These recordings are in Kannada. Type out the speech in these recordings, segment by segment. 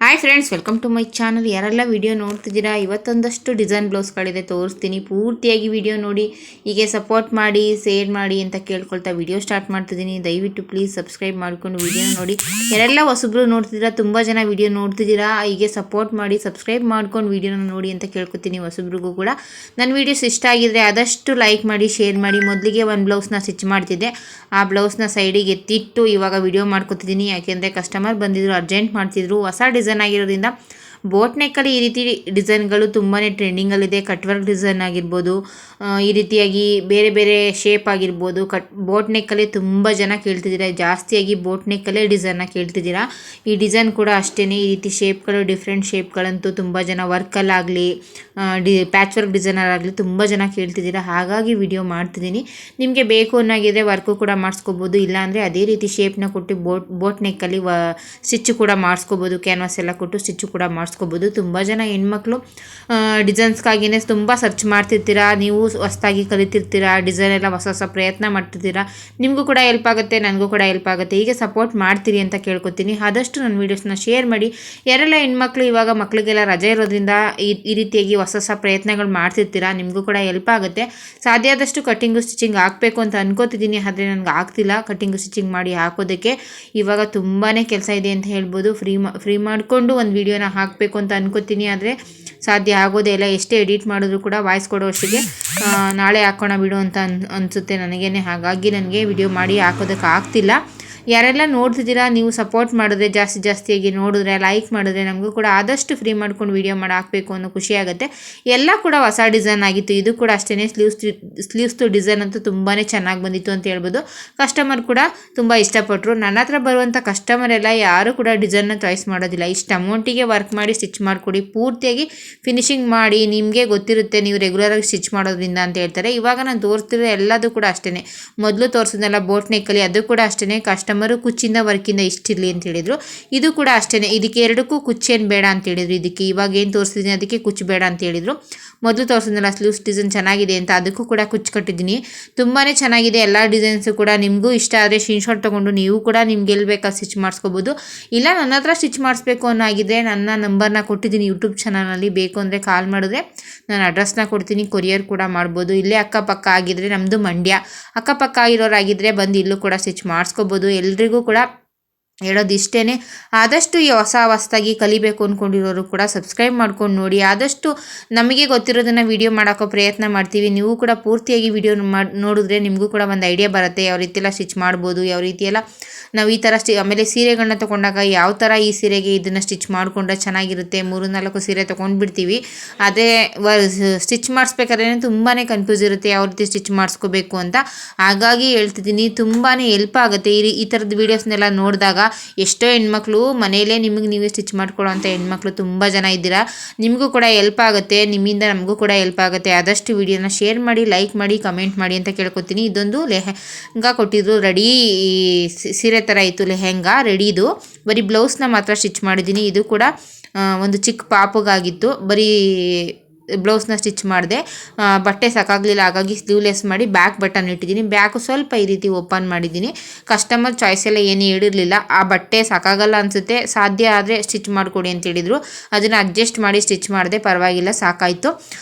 Hi friends, welcome to my channel. ಯಾರೆಲ್ಲ ವಿಡಿಯೋ ನೋಡ್ತಿದ್ದೀರಾ, ಇವತ್ತೊಂದಷ್ಟು ಡಿಸೈನ್ ಬ್ಲೌಸ್ಗಳಿದೆ, ತೋರಿಸ್ತೀನಿ. ಪೂರ್ತಿಯಾಗಿ ವಿಡಿಯೋ ನೋಡಿ, ಹೀಗೆ ಸಪೋರ್ಟ್ ಮಾಡಿ, ಶೇರ್ ಮಾಡಿ ಅಂತ ಕೇಳ್ಕೊಳ್ತಾ ವಿಡಿಯೋ ಸ್ಟಾರ್ಟ್ ಮಾಡ್ತಿದ್ದೀನಿ. ದಯವಿಟ್ಟು ಪ್ಲೀಸ್ ಸಬ್ಸ್ಕ್ರೈಬ್ ಮಾಡಿಕೊಂಡು ವಿಡಿಯೋ ನೋಡಿ. ಯಾರೆಲ್ಲ ಹೊಸಬ್ರು ನೋಡ್ತಿದ್ದೀರಾ, ತುಂಬ ಜನ ವಿಡಿಯೋ ನೋಡ್ತಿದ್ದೀರಾ, ಹೀಗೆ ಸಪೋರ್ಟ್ ಮಾಡಿ ಸಬ್ಸ್ಕ್ರೈಬ್ ಮಾಡ್ಕೊಂಡು ವಿಡಿಯೋನ ನೋಡಿ ಅಂತ ಕೇಳ್ಕೊತೀನಿ. ಹೊಸಬ್ರಿಗೂ ಕೂಡ ನನ್ನ ವೀಡಿಯೋಸ್ ಇಷ್ಟ ಆಗಿದ್ರೆ ಆದಷ್ಟು ಲೈಕ್ ಮಾಡಿ, ಶೇರ್ ಮಾಡಿ. ಮೊದಲಿಗೆ ಒಂದು ಬ್ಲೌಸ್ನ ಸ್ಟಿಚ್ ಮಾಡ್ತಿದ್ದೆ, ಆ ಬ್ಲೌಸ್ನ ಸೈಡಿಗೆ ಎತ್ತಿಟ್ಟು ಇವಾಗ ವಿಡಿಯೋ ಮಾಡ್ಕೊತಿದ್ದೀನಿ. ಯಾಕೆಂದರೆ ಕಸ್ಟಮರ್ ಬಂದಿದ್ರು, ಅರ್ಜೆಂಟ್ ಮಾಡ್ತಿದ್ರು. ಹೊಸ ಡಿಸೈನ್ ಆಗಿರೋದ್ರಿಂದ ಬೋಟ್ ನೆಕ್ಕಲ್ಲಿ ಈ ರೀತಿ ಡಿಸೈನ್ಗಳು ತುಂಬಾ ಟ್ರೆಂಡಿಂಗಲ್ಲಿದೆ. ಕಟ್ ವರ್ಕ್ ಡಿಸೈನ್ ಆಗಿರ್ಬೋದು, ಈ ರೀತಿಯಾಗಿ ಬೇರೆ ಬೇರೆ ಶೇಪ್ ಆಗಿರ್ಬೋದು. ಬೋಟ್ ನೆಕ್ಕಲ್ಲೇ ತುಂಬ ಜನ ಕೇಳ್ತಿದ್ದೀರಾ, ಜಾಸ್ತಿಯಾಗಿ ಬೋಟ್ ನೆಕ್ಕಲ್ಲೇ ಡಿಸೈನ್ನ ಕೇಳ್ತಿದ್ದೀರಾ. ಈ ಡಿಸೈನ್ ಕೂಡ ಅಷ್ಟೇ, ಈ ರೀತಿ ಶೇಪ್ಗಳು, ಡಿಫ್ರೆಂಟ್ ಶೇಪ್ಗಳಂತೂ ತುಂಬ ಜನ ವರ್ಕಲ್ಲಾಗಲಿ, ಪ್ಯಾಚ್ ವರ್ಕ್ ಡಿಸೈನರ್ ಆಗಲಿ ತುಂಬ ಜನ ಕೇಳ್ತಿದ್ದೀರಾ. ಹಾಗಾಗಿ ವಿಡಿಯೋ ಮಾಡ್ತಿದ್ದೀನಿ. ನಿಮಗೆ ಬೇಕು ಅನ್ನೋಗಿದ್ರೆ ವರ್ಕು ಕೂಡ ಮಾಡಿಸ್ಕೋಬೋದು, ಇಲ್ಲಾಂದರೆ ಅದೇ ರೀತಿ ಶೇಪ್ನ ಕೊಟ್ಟು ಬೋಟ್ ನೆಕ್ಕಲ್ಲಿ ಸ್ಟಿಚ್ಚು ಕೂಡ ಮಾಡಿಸ್ಕೋಬೋದು. ಕ್ಯಾನ್ವಾಸ್ ಎಲ್ಲ ಕೊಟ್ಟು ಸ್ಟಿಚ್ಚು ಕೂಡ ಮಾಡಿಸ್ಕೋಬೋದು. ತುಂಬ ಜನ ಹೆಣ್ಮಕ್ಳು ಡಿಸೈನ್ಸ್ಗಾಗಿಯೇ ತುಂಬ ಸರ್ಚ್ ಮಾಡ್ತಿರ್ತೀರಾ. ನೀವು ಹೊಸದಾಗಿ ಕಲಿತಿರ್ತೀರಾ, ಡಿಸೈನ್ ಎಲ್ಲ ಹೊಸ ಹೊಸ ಪ್ರಯತ್ನ ಮಾಡ್ತಿರ್ತೀರಾ. ನಿಮಗೂ ಕೂಡ ಹೆಲ್ಪ್ ಆಗುತ್ತೆ, ನನಗೂ ಕೂಡ ಹೆಲ್ಪ್ ಆಗುತ್ತೆ. ಹೀಗೆ ಸಪೋರ್ಟ್ ಮಾಡ್ತೀರಿ ಅಂತ ಕೇಳ್ಕೊತೀನಿ. ಆದಷ್ಟು ನನ್ನ ವೀಡಿಯೋಸ್ನ ಶೇರ್ ಮಾಡಿ. ಯಾರೆಲ್ಲ ಹೆಣ್ಮಕ್ಳು ಇವಾಗ ಮಕ್ಕಳಿಗೆಲ್ಲ ರಜೆ ಇರೋದ್ರಿಂದ ಈ ರೀತಿಯಾಗಿ ಹೊಸ ಹೊಸ ಪ್ರಯತ್ನಗಳು ಮಾಡ್ತಿರ್ತೀರಾ, ನಿಮಗೂ ಕೂಡ ಹೆಲ್ಪ್ ಆಗುತ್ತೆ. ಸಾಧ್ಯ ಆದಷ್ಟು ಕಟ್ಟಿಂಗು ಸ್ಟಿಚಿಂಗ್ ಹಾಕಬೇಕು ಅಂತ ಅನ್ಕೋತಿದ್ದೀನಿ, ಆದರೆ ನನಗೆ ಆಗ್ತಿಲ್ಲ ಕಟ್ಟಿಂಗು ಸ್ಟಿಚಿಂಗ್ ಮಾಡಿ ಹಾಕೋದಕ್ಕೆ. ಇವಾಗ ತುಂಬಾ ಕೆಲಸ ಇದೆ ಅಂತ ಹೇಳ್ಬೋದು. ಫ್ರೀ ಮಾಡಿಕೊಂಡು ಒಂದು ವೀಡಿಯೋನ ಹಾಕಬೇಕು ಅಂತ ಅನ್ಕೋತೀನಿ, ಆದರೆ ಸಾಧ್ಯ ಆಗೋದೇ ಇಲ್ಲ. ಎಷ್ಟೇ ಎಡಿಟ್ ಮಾಡಿದ್ರು ಕೂಡ ವಾಯ್ಸ್ ಕೊಡೋವಷ್ಟಿಗೆ ನಾಳೆ ಹಾಕೋಣ ಬಿಡು ಅಂತ ಅನಿಸುತ್ತೆ ನನಗೇನೆ. ಹಾಗಾಗಿ ನನಗೆ ವಿಡಿಯೋ ಮಾಡಿ ಹಾಕೋದಕ್ಕೆ ಆಗ್ತಿಲ್ಲ. ಯಾರೆಲ್ಲ ನೋಡ್ತಿದ್ದೀರಾ, ನೀವು ಸಪೋರ್ಟ್ ಮಾಡಿದ್ರೆ, ಜಾಸ್ತಿಯಾಗಿ ನೋಡಿದ್ರೆ, ಲೈಕ್ ಮಾಡಿದ್ರೆ ನಮಗೂ ಕೂಡ ಆದಷ್ಟು ಫ್ರೀ ಮಾಡ್ಕೊಂಡು ವೀಡಿಯೋ ಮಾಡಿ ಹಾಕಬೇಕು ಅನ್ನೋ ಖುಷಿ ಆಗುತ್ತೆ. ಎಲ್ಲ ಕೂಡ ಹೊಸ ಡಿಸೈನ್ ಆಗಿತ್ತು. ಇದು ಕೂಡ ಅಷ್ಟೇ, ಸ್ಲೀವ್ಸ್ದು ಡಿಸೈನ್ ಅಂತೂ ತುಂಬಾ ಚೆನ್ನಾಗಿ ಬಂದಿತ್ತು ಅಂತ ಹೇಳ್ಬೋದು. ಕಸ್ಟಮರ್ ಕೂಡ ತುಂಬ ಇಷ್ಟಪಟ್ಟರು. ನನ್ನ ಹತ್ರ ಬರುವಂಥ ಕಸ್ಟಮರ್ ಎಲ್ಲ ಯಾರು ಕೂಡ ಡಿಸೈನ್ನ ಚಾಯ್ಸ್ ಮಾಡೋದಿಲ್ಲ. ಇಷ್ಟು ಅಮೌಂಟಿಗೆ ವರ್ಕ್ ಮಾಡಿ ಸ್ಟಿಚ್ ಮಾಡಿಕೊಡಿ, ಪೂರ್ತಿಯಾಗಿ ಫಿನಿಶಿಂಗ್ ಮಾಡಿ, ನಿಮಗೆ ಗೊತ್ತಿರುತ್ತೆ ನೀವು ರೆಗ್ಯುಲರಾಗಿ ಸ್ಟಿಚ್ ಮಾಡೋದ್ರಿಂದ ಅಂತ ಹೇಳ್ತಾರೆ. ಇವಾಗ ನಾನು ತೋರಿಸ್ತಿರೋ ಎಲ್ಲದೂ ಕೂಡ ಅಷ್ಟೇ. ಮೊದಲು ತೋರಿಸಿದ್ನಲ್ಲ ಬೋಟ್ ನೆಕ್ಕಲ್ಲಿ, ಅದು ಕೂಡ ಅಷ್ಟೇ. ಕಸ್ಟಮರು ಕುಚ್ಚಿಂದ ವರ್ಕಿಂದ ಇಷ್ಟಿರಲಿ ಅಂತ ಹೇಳಿದರು. ಇದು ಕೂಡ ಅಷ್ಟೇ, ಇದಕ್ಕೆ ಎರಡಕ್ಕೂ ಕುಚ್ಚೇನು ಬೇಡ ಅಂತ ಹೇಳಿದರು. ಇದಕ್ಕೆ ಇವಾಗ ಏನು ತೋರಿಸಿದ್ದೀನಿ ಅದಕ್ಕೆ ಕುಚ್ಚು ಬೇಡ ಅಂತ ಹೇಳಿದರು. ಮೊದಲು ತೋರಿಸಿದ್ನಲ್ಲ ಸ್ಲೀವ್ಸ್ ಡಿಸೈನ್ ಚೆನ್ನಾಗಿದೆ ಅಂತ, ಅದಕ್ಕೂ ಕೂಡ ಕುಚ್ಚು ಕಟ್ಟಿದ್ದೀನಿ. ತುಂಬಾ ಚೆನ್ನಾಗಿದೆ ಎಲ್ಲ ಡಿಸೈನ್ಸು ಕೂಡ. ನಿಮಗೂ ಇಷ್ಟ ಆದರೆ ಸ್ಕ್ರೀನ್ಶಾಟ್ ತೊಗೊಂಡು ನೀವು ಕೂಡ ನಿಮ್ಗೆ ಎಲ್ಲಿ ಬೇಕಾ ಸ್ಟಿಚ್ ಮಾಡಿಸ್ಕೋಬೋದು. ಇಲ್ಲ ನನ್ನ ಹತ್ರ ಸ್ಟಿಚ್ ಮಾಡಿಸ್ಬೇಕು ಅನ್ನೋ ಆಗಿದ್ರೆ ನನ್ನ ನಂಬರ್ನ ಕೊಟ್ಟಿದ್ದೀನಿ ಯೂಟ್ಯೂಬ್ ಚಾನಲಲ್ಲಿ. ಬೇಕು ಅಂದರೆ ಕಾಲ್ ಮಾಡಿದ್ರೆ ನಾನು ಅಡ್ರೆಸ್ನ ಕೊಡ್ತೀನಿ, ಕೊರಿಯರ್ ಕೂಡ ಮಾಡ್ಬೋದು. ಇಲ್ಲೇ ಅಕ್ಕಪಕ್ಕ ಆಗಿದ್ದರೆ, ನಮ್ಮದು ಮಂಡ್ಯ, ಅಕ್ಕಪಕ್ಕ ಇರೋರಾಗಿದ್ದರೆ ಬಂದು ಇಲ್ಲೂ ಕೂಡ ಸ್ಟಿಚ್ ಮಾಡಿಸ್ಕೋಬೋದು. ಎಲ್ರಿಗೂ ಕೂಡ ಹೇಳೋದು ಇಷ್ಟೇ, ಆದಷ್ಟು ಈ ಹೊಸದಾಗಿ ಕಲಿಬೇಕು ಅಂದ್ಕೊಂಡಿರೋರು ಕೂಡ ಸಬ್ಸ್ಕ್ರೈಬ್ ಮಾಡ್ಕೊಂಡು ನೋಡಿ. ಆದಷ್ಟು ನಮಗೆ ಗೊತ್ತಿರೋದನ್ನು ವಿಡಿಯೋ ಮಾಡೋಕ್ಕೋ ಪ್ರಯತ್ನ ಮಾಡ್ತೀವಿ. ನೀವು ಕೂಡ ಪೂರ್ತಿಯಾಗಿ ವಿಡಿಯೋ ನೋಡಿದ್ರೆ ನಿಮಗೂ ಕೂಡ ಒಂದು ಐಡಿಯಾ ಬರುತ್ತೆ, ಯಾವ ರೀತಿ ಎಲ್ಲ ಸ್ಟಿಚ್ ಮಾಡ್ಬೋದು, ಯಾವ ರೀತಿಯೆಲ್ಲ ನಾವು ಈ ಥರ ಆಮೇಲೆ ಸೀರೆಗಳನ್ನ ತೊಗೊಂಡಾಗ ಯಾವ ಥರ ಈ ಸೀರೆಗೆ ಇದನ್ನು ಸ್ಟಿಚ್ ಮಾಡಿಕೊಂಡ್ರೆ ಚೆನ್ನಾಗಿರುತ್ತೆ. 3-4 ಸೀರೆ ತೊಗೊಂಡ್ಬಿಡ್ತೀವಿ, ಅದೇ ಸ್ಟಿಚ್ ಮಾಡಿಸ್ಬೇಕಾದ್ರೆ ತುಂಬಾ ಕನ್ಫ್ಯೂಸ್ ಇರುತ್ತೆ ಯಾವ ರೀತಿ ಸ್ಟಿಚ್ ಮಾಡಿಸ್ಕೋಬೇಕು ಅಂತ. ಹಾಗಾಗಿ ಹೇಳ್ತಿದ್ದೀನಿ, ತುಂಬಾ ಹೆಲ್ಪ್ ಆಗುತ್ತೆ ಈ ಥರದ ವೀಡಿಯೋಸ್ನೆಲ್ಲ ನೋಡಿದಾಗ. ಎಷ್ಟೋ ಹೆಣ್ಮಕ್ಳು ಮನೆಯಲ್ಲೇ ನೀವೇ ಸ್ಟಿಚ್ ಮಾಡ್ಕೊಳ್ಳೋ ಅಂಥ ಹೆಣ್ಮಕ್ಳು ತುಂಬ ಜನ ಇದ್ದೀರಾ. ನಿಮಗೂ ಕೂಡ ಹೆಲ್ಪ್ ಆಗುತ್ತೆ, ನಿಮ್ಮಿಂದ ನಮಗೂ ಕೂಡ ಹೆಲ್ಪ್ ಆಗುತ್ತೆ. ಆದಷ್ಟು ವಿಡಿಯೋನ ಶೇರ್ ಮಾಡಿ, ಲೈಕ್ ಮಾಡಿ, ಕಮೆಂಟ್ ಮಾಡಿ ಅಂತ ಕೇಳ್ಕೊತೀನಿ. ಇದೊಂದು ಲೆಹೆಂಗಾ ಕೊಟ್ಟಿದ್ರು, ರೆಡಿ ಸೀರೆ ಥರ ಇತ್ತು ಲೆಹೆಂಗಾ ರೆಡಿದು. ಬರೀ ಬ್ಲೌಸ್ನ ಮಾತ್ರ ಸ್ಟಿಚ್ ಮಾಡಿದ್ದೀನಿ. ಇದು ಕೂಡ ಒಂದು ಚಿಕ್ಕ ಪಾಪುಗಾಗಿತ್ತು. ಬರೀ ಬ್ಲೌಸ್ನ ಸ್ಟಿಚ್ ಮಾಡಿದೆ, ಬಟ್ಟೆ ಸಾಕಾಗಲಿಲ್ಲ, ಹಾಗಾಗಿ ಸ್ಲೀವ್ಲೆಸ್ ಮಾಡಿ ಬ್ಯಾಕ್ ಬಟನ್ ಇಟ್ಟಿದ್ದೀನಿ. ಬ್ಯಾಕು ಸ್ವಲ್ಪ ಈ ರೀತಿ ಓಪನ್ ಮಾಡಿದ್ದೀನಿ. ಕಸ್ಟಮರ್ ಚಾಯ್ಸ್ ಎಲ್ಲ ಏನು ಹೇಳಿರಲಿಲ್ಲ, ಆ ಬಟ್ಟೆ ಸಾಕಾಗಲ್ಲ ಅನಿಸುತ್ತೆ, ಸಾಧ್ಯ ಆದರೆ ಸ್ಟಿಚ್ ಮಾಡಿಕೊಡಿ ಅಂತ ಹೇಳಿದರು. ಅದನ್ನು ಅಡ್ಜಸ್ಟ್ ಮಾಡಿ ಸ್ಟಿಚ್ ಮಾಡಿದೆ, ಪರವಾಗಿಲ್ಲ, ಸಾಕಾಯಿತು.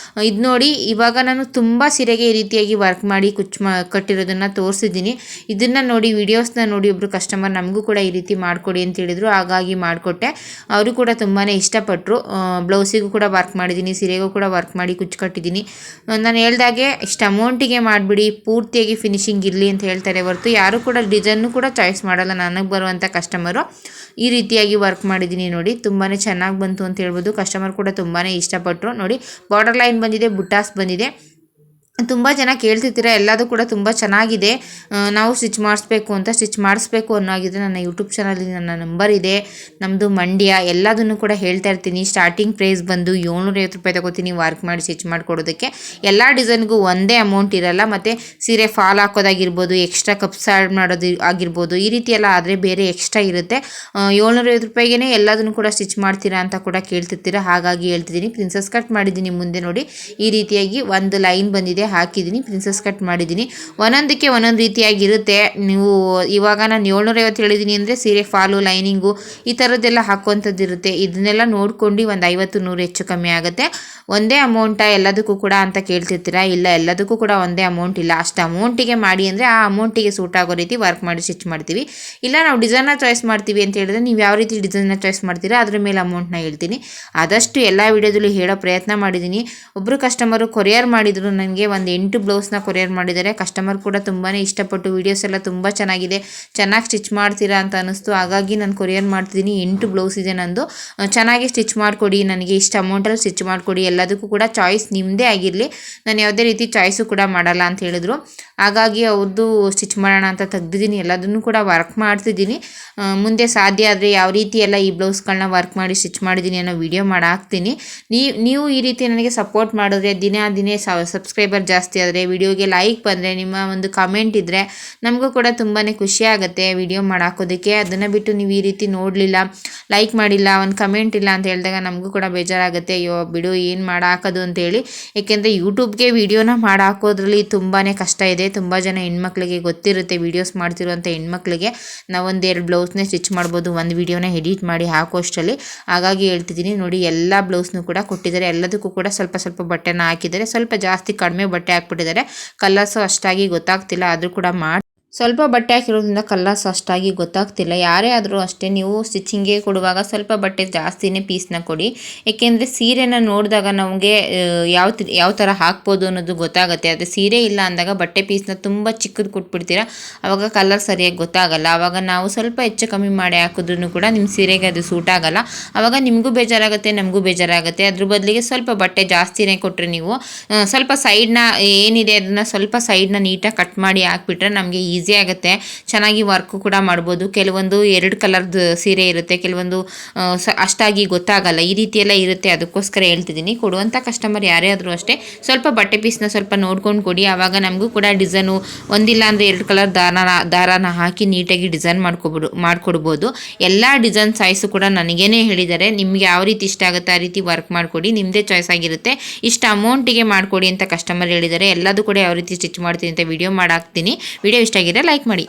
ಇದು ನೋಡಿ, ಇವಾಗ ನಾನು ತುಂಬ ಸೀರೆಗೆ ಈ ರೀತಿಯಾಗಿ ವರ್ಕ್ ಮಾಡಿ ಕಟ್ಟಿರೋದನ್ನು ತೋರಿಸಿದ್ದೀನಿ. ಇದನ್ನು ನೋಡಿ, ವಿಡಿಯೋಸ್ನ ನೋಡಿ ಒಬ್ಬರು ಕಸ್ಟಮರ್ ನಮಗೂ ಕೂಡ ಈ ರೀತಿ ಮಾಡಿಕೊಡಿ ಅಂತ ಹೇಳಿದರು. ಹಾಗಾಗಿ ಮಾಡಿಕೊಟ್ಟೆ. ಅವರು ಕೂಡ ತುಂಬಾ ಇಷ್ಟಪಟ್ಟರು. ಬ್ಲೌಸಿಗೂ ಕೂಡ ವರ್ಕ್ ಮಾಡಿದ್ದೀನಿ, ಸೀರೆಗೂ ಕೂಡ ವರ್ಕ್ ಮಾಡಿ ಕುಚ್ಚು ಕಟ್ಟಿದ್ದೀನಿ. ನಾನು ಹೇಳ್ದಾಗೆ ಇಷ್ಟು ಅಮೌಂಟಿಗೆ ಮಾಡಿಬಿಡಿ, ಪೂರ್ತಿಯಾಗಿ ಫಿನಿಶಿಂಗ್ ಇರಲಿ ಅಂತ ಹೇಳ್ತಾರೆ ಹೊರತು ಯಾರು ಕೂಡ ಡಿಸೈನ್ನು ಕೂಡ ಚಾಯ್ಸ್ ಮಾಡಲ್ಲ. ನನಗೆ ಬರುವಂಥ ಕಸ್ಟಮರು ಈ ರೀತಿಯಾಗಿ ವರ್ಕ್ ಮಾಡಿದ್ದೀನಿ ನೋಡಿ, ತುಂಬಾ ಚೆನ್ನಾಗಿ ಬಂತು ಅಂತ ಹೇಳ್ಬೋದು. ಕಸ್ಟಮರ್ ಕೂಡ ತುಂಬಾ ಇಷ್ಟಪಟ್ಟರು. ನೋಡಿ, ಬಾರ್ಡರ್ ಲೈನ್ ಬಂದಿದೆ, ಬುಟ್ಟಾಸ್ ಬಂದಿದೆ. ತುಂಬ ಜನ ಕೇಳ್ತಿರ್ತೀರ, ಎಲ್ಲದೂ ಕೂಡ ತುಂಬ ಚೆನ್ನಾಗಿದೆ, ನಾವು ಸ್ಟಿಚ್ ಮಾಡಿಸ್ಬೇಕು ಅನ್ನೋಗಿದ್ರೆ ನನ್ನ ಯೂಟ್ಯೂಬ್ ಚಾನಲಲ್ಲಿ ನನ್ನ ನಂಬರ್ ಇದೆ. ನಮ್ಮದು ಮಂಡ್ಯ, ಎಲ್ಲದನ್ನು ಕೂಡ ಹೇಳ್ತಾ ಇರ್ತೀನಿ. ಸ್ಟಾರ್ಟಿಂಗ್ ಪ್ರೈಸ್ ಬಂದು 750 ರೂಪಾಯಿ ತಗೋತೀನಿ ವರ್ಕ್ ಮಾಡಿ ಸ್ಟಿಚ್ ಮಾಡಿಕೊಡೋದಕ್ಕೆ. ಎಲ್ಲ ಡಿಸೈನ್ಗೂ ಒಂದೇ ಅಮೌಂಟ್ ಇರಲ್ಲ. ಮತ್ತು ಸೀರೆ ಫಾಲ್ ಹಾಕೋದಾಗಿರ್ಬೋದು, ಎಕ್ಸ್ಟ್ರಾ ಕಪ್ಸ್ ಆ್ಯಡ್ ಮಾಡೋದು ಆಗಿರ್ಬೋದು, ಈ ರೀತಿ ಎಲ್ಲ ಆದರೆ ಬೇರೆ ಎಕ್ಸ್ಟ್ರಾ ಇರುತ್ತೆ. 750 ರೂಪಾಯಿಗೆ ಎಲ್ಲದನ್ನು ಕೂಡ ಸ್ಟಿಚ್ ಮಾಡ್ತೀರಾ ಅಂತ ಕೂಡ ಕೇಳ್ತಿರ್ತೀರ. ಹಾಗಾಗಿ ಹೇಳ್ತಿದ್ದೀನಿ. ಪ್ರಿನ್ಸಸ್ ಕಟ್ ಮಾಡಿದ್ದೀನಿ ಮುಂದೆ ನೋಡಿ, ಈ ರೀತಿಯಾಗಿ ಒಂದು ಲೈನ್ ಬಂದಿದೆ, ಹಾಕಿದ್ದೀನಿ, ಪ್ರಿನ್ಸಸ್ ಕಟ್ ಮಾಡಿದ್ದೀನಿ. ಒಂದೊಂದಕ್ಕೆ ಒಂದೊಂದು ರೀತಿಯಾಗಿರುತ್ತೆ. ನೀವು ಇವಾಗ ನಾನು 750 ಹೇಳಿದ್ದೀನಿ ಅಂದರೆ ಸೀರೆ ಫಾಲು ಲೈನಿಂಗು ಈ ಥರದ್ದೆಲ್ಲ ಹಾಕುವಂಥದ್ದು ಇರುತ್ತೆ. ಇದನ್ನೆಲ್ಲ ನೋಡ್ಕೊಂಡು ಒಂದು 50-100 ಹೆಚ್ಚು ಕಮ್ಮಿ ಆಗುತ್ತೆ. ಒಂದೇ ಅಮೌಂಟ ಎಲ್ಲದಕ್ಕೂ ಕೂಡ ಅಂತ ಕೇಳ್ತಿರ್ತೀರಾ, ಇಲ್ಲ ಎಲ್ಲದಕ್ಕೂ ಕೂಡ ಒಂದೇ ಅಮೌಂಟ್ ಇಲ್ಲ. ಅಷ್ಟು ಅಮೌಂಟಿಗೆ ಮಾಡಿ ಅಂದರೆ ಆ ಅಮೌಂಟಿಗೆ ಸೂಟ್ ಆಗೋ ರೀತಿ ವರ್ಕ್ ಮಾಡಿ ಸ್ಟಿಚ್ ಮಾಡ್ತೀವಿ. ಇಲ್ಲ ನಾವು ಡಿಸೈನ್ನ ಚಾಯ್ಸ್ ಮಾಡ್ತೀವಿ ಅಂತ ಹೇಳಿದ್ರೆ ನೀವು ಯಾವ ರೀತಿ ಡಿಸೈನ್ನ ಚಾಯ್ಸ್ ಮಾಡ್ತೀರಾ ಅದ್ರ ಮೇಲೆ ಅಮೌಂಟ್ನ ಹೇಳ್ತೀನಿ. ಆದಷ್ಟು ಎಲ್ಲ ವಿಡಿಯೋದಲ್ಲೂ ಹೇಳೋ ಪ್ರಯತ್ನ ಮಾಡಿದ್ದೀನಿ. ಒಬ್ಬರು ಕಸ್ಟಮರು ಕೊರಿಯರ್ ಮಾಡಿದರು, ನನಗೆ ಒಂದು 8 ಬ್ಲೌಸ್ನ ಕೊರಿಯರ್ ಮಾಡಿದ್ದಾರೆ. ಕಸ್ಟಮರ್ ಕೂಡ ತುಂಬಾ ಇಷ್ಟಪಟ್ಟು ವೀಡಿಯೋಸ್ ಎಲ್ಲ ತುಂಬ ಚೆನ್ನಾಗಿದೆ, ಚೆನ್ನಾಗಿ ಸ್ಟಿಚ್ ಮಾಡ್ತೀರಾ ಅಂತ ಅನ್ನಿಸ್ತು. ಹಾಗಾಗಿ ನಾನು ಕೊರಿಯರ್ ಮಾಡ್ತಿದ್ದೀನಿ. 8 ಬ್ಲೌಸ್ ಇದೆ ನಂದು, ಚೆನ್ನಾಗಿ ಸ್ಟಿಚ್ ಮಾಡಿಕೊಡಿ, ನನಗೆ ಇಷ್ಟು ಅಮೌಂಟಲ್ಲಿ ಸ್ಟಿಚ್ ಮಾಡಿಕೊಡಿ, ಎಲ್ಲದಕ್ಕೂ ಕೂಡ ಚಾಯ್ಸ್ ನಿಮ್ಮದೇ ಆಗಿರಲಿ, ನಾನು ಯಾವುದೇ ರೀತಿ ಚಾಯ್ಸು ಕೂಡ ಮಾಡಲ್ಲ ಅಂತ ಹೇಳಿದ್ರು. ಹಾಗಾಗಿ ಅವ್ರದ್ದು ಸ್ಟಿಚ್ ಮಾಡೋಣ ಅಂತ ತೆಗ್ದಿದ್ದೀನಿ, ಎಲ್ಲದನ್ನು ಕೂಡ ವರ್ಕ್ ಮಾಡ್ತಿದ್ದೀನಿ. ಮುಂದೆ ಸಾಧ್ಯ ಆದರೆ ಯಾವ ರೀತಿ ಎಲ್ಲ ಈ ಬ್ಲೌಸ್ಗಳನ್ನ ವರ್ಕ್ ಮಾಡಿ ಸ್ಟಿಚ್ ಮಾಡಿದ್ದೀನಿ ಅನ್ನೋ ವಿಡಿಯೋ ಮಾಡಿ ಹಾಕ್ತೀನಿ. ನೀವು ಈ ರೀತಿ ನನಗೆ ಸಪೋರ್ಟ್ ಮಾಡಿದ್ರೆ, ದಿನೇ ಸಬ್ಸ್ಕ್ರೈಬರ್ ಜಾಸ್ತಿ ಆದರೆ, ವಿಡಿಯೋಗೆ ಲೈಕ್ ಬಂದರೆ, ನಿಮ್ಮ ಒಂದು ಕಮೆಂಟ್ ಇದ್ದರೆ ನಮಗೂ ಕೂಡ ತುಂಬಾ ಖುಷಿ ಆಗುತ್ತೆ ವಿಡಿಯೋ ಮಾಡಾಕೋದಕ್ಕೆ. ಅದನ್ನು ಬಿಟ್ಟು ನೀವು ಈ ರೀತಿ ನೋಡಲಿಲ್ಲ, ಲೈಕ್ ಮಾಡಿಲ್ಲ, ಒಂದು ಕಮೆಂಟ್ ಇಲ್ಲ ಅಂತ ಹೇಳಿದಾಗ ನಮಗೂ ಕೂಡ ಬೇಜಾರಾಗುತ್ತೆ. ಅಯ್ಯೋ ಬಿಡು ಏನು ಮಾಡಾಕೋದು ಅಂತೇಳಿ. ಏಕೆಂದರೆ ಯೂಟ್ಯೂಬ್ಗೆ ವಿಡಿಯೋನ ಮಾಡಾಕೋದ್ರಲ್ಲಿ ತುಂಬಾ ಕಷ್ಟ ಇದೆ. ತುಂಬ ಜನ ಹೆಣ್ಮಕ್ಳಿಗೆ ಗೊತ್ತಿರುತ್ತೆ, ವೀಡಿಯೋಸ್ ಮಾಡ್ತಿರೋಂಥ ಹೆಣ್ಮಕ್ಳಿಗೆ ನಾವು 1-2 ಬ್ಲೌಸ್ನೇ ಸ್ಟಿಚ್ ಮಾಡ್ಬೋದು, ಒಂದು ವಿಡಿಯೋನ ಎಡಿಟ್ ಮಾಡಿ ಹಾಕೋಷ್ಟರಲ್ಲಿ. ಹಾಗಾಗಿ ಹೇಳ್ತಿದ್ದೀನಿ ನೋಡಿ, ಎಲ್ಲ ಬ್ಲೌಸ್ನೂ ಕೂಡ ಕೊಟ್ಟಿದ್ದಾರೆ. ಎಲ್ಲದಕ್ಕೂ ಕೂಡ ಸ್ವಲ್ಪ ಸ್ವಲ್ಪ ಬಟ್ಟೆನ ಹಾಕಿದ್ದಾರೆ, ಸ್ವಲ್ಪ ಜಾಸ್ತಿ ಕಡಿಮೆ ಬಟ್ಟೆ ಹಾಕ್ಬಿಟ್ಟಿದ್ದಾರೆ. ಕಲರ್ಸು ಅಷ್ಟಾಗಿ ಗೊತ್ತಾಗ್ತಿಲ್ಲ, ಆದರೂ ಕೂಡ ಸ್ವಲ್ಪ ಬಟ್ಟೆ ಹಾಕಿರೋದ್ರಿಂದ ಕಲರ್ಸ್ ಅಷ್ಟಾಗಿ ಗೊತ್ತಾಗ್ತಿಲ್ಲ. ಯಾರೇ ಆದರೂ ಅಷ್ಟೇ, ನೀವು ಸ್ಟಿಚಿಂಗ್ಗೆ ಕೊಡುವಾಗ ಸ್ವಲ್ಪ ಬಟ್ಟೆ ಜಾಸ್ತಿನೇ ಪೀಸ್ನ ಕೊಡಿ. ಏಕೆಂದರೆ ಸೀರೆನ ನೋಡಿದಾಗ ನಮಗೆ ಯಾವ ಥರ ಹಾಕ್ಬೋದು ಅನ್ನೋದು ಗೊತ್ತಾಗುತ್ತೆ. ಅದು ಸೀರೆ ಇಲ್ಲ ಅಂದಾಗ ಬಟ್ಟೆ ಪೀಸ್ನ ತುಂಬ ಚಿಕ್ಕದು ಕೊಟ್ಬಿಡ್ತೀರಾ, ಆವಾಗ ಕಲರ್ ಸರಿಯಾಗಿ ಗೊತ್ತಾಗಲ್ಲ. ಆವಾಗ ನಾವು ಸ್ವಲ್ಪ ಹೆಚ್ಚು ಕಮ್ಮಿ ಮಾಡಿ ಹಾಕಿದ್ರೂ ಕೂಡ ನಿಮ್ಮ ಸೀರೆಗೆ ಅದು ಸೂಟ್ ಆಗಲ್ಲ. ಆವಾಗ ನಿಮಗೂ ಬೇಜಾರಾಗುತ್ತೆ, ನಮಗೂ ಬೇಜಾರಾಗುತ್ತೆ. ಅದ್ರ ಬದಲಿಗೆ ಸ್ವಲ್ಪ ಬಟ್ಟೆ ಜಾಸ್ತಿನೇ ಕೊಟ್ಟರೆ ನೀವು ಸ್ವಲ್ಪ ಸೈಡ್ನ ಏನಿದೆ ಅದನ್ನು ಸ್ವಲ್ಪ ಸೈಡ್ನ ನೀಟಾಗಿ ಕಟ್ ಮಾಡಿ ಹಾಕ್ಬಿಟ್ರೆ ನಮಗೆ ಈಸಿ ಆಗುತ್ತೆ, ಚೆನ್ನಾಗಿ ವರ್ಕು ಕೂಡ ಮಾಡ್ಬೋದು. ಕೆಲವೊಂದು 2 ಕಲರ್ದು ಸೀರೆ ಇರುತ್ತೆ, ಕೆಲವೊಂದು ಅಷ್ಟಾಗಿ ಗೊತ್ತಾಗಲ್ಲ, ಈ ರೀತಿಯೆಲ್ಲ ಇರುತ್ತೆ. ಅದಕ್ಕೋಸ್ಕರ ಹೇಳ್ತಿದ್ದೀನಿ, ಕೊಡುವಂಥ ಕಸ್ಟಮರ್ ಯಾರೇ ಆದರೂ ಅಷ್ಟೇ ಸ್ವಲ್ಪ ಬಟ್ಟೆ ಪೀಸ್ನ ಸ್ವಲ್ಪ ನೋಡ್ಕೊಂಡು ಕೊಡಿ. ಆವಾಗ ನಮಗೂ ಕೂಡ ಡಿಸೈನು ಒಂದಿಲ್ಲ ಅಂದರೆ 2 ಕಲರ್ ದಾರಾನ ಹಾಕಿ ನೀಟಾಗಿ ಡಿಸೈನ್ ಮಾಡ್ಕೊಡ್ಬೋದು. ಎಲ್ಲ ಡಿಸೈನ್ ಸೈಜು ಕೂಡ ನನಗೇನೆ ಹೇಳಿದ್ದಾರೆ, ನಿಮ್ಗೆ ಯಾವ ರೀತಿ ಇಷ್ಟ ಆಗುತ್ತೆ ಆ ರೀತಿ ವರ್ಕ್ ಮಾಡಿಕೊಡಿ, ನಿಮ್ಮದೇ ಚಾಯ್ಸ್ ಆಗಿರುತ್ತೆ. ಇಷ್ಟು ಅಮೌಂಟಿಗೆ ಮಾಡಿಕೊಡಿ ಅಂತ ಕಸ್ಟಮರ್ ಹೇಳಿದ್ದಾರೆ. ಎಲ್ಲದೂ ಕೂಡ ಯಾವ ರೀತಿ ಸ್ಟಿಚ್ ಮಾಡ್ತೀನಿ ಅಂತ ವಿಡಿಯೋ ಮಾಡಾಕ್ತೀನಿ. ವಿಡಿಯೋ ಇಷ್ಟ ಆಗಿದೆ ಲೈಕ್ ಮಾಡಿ.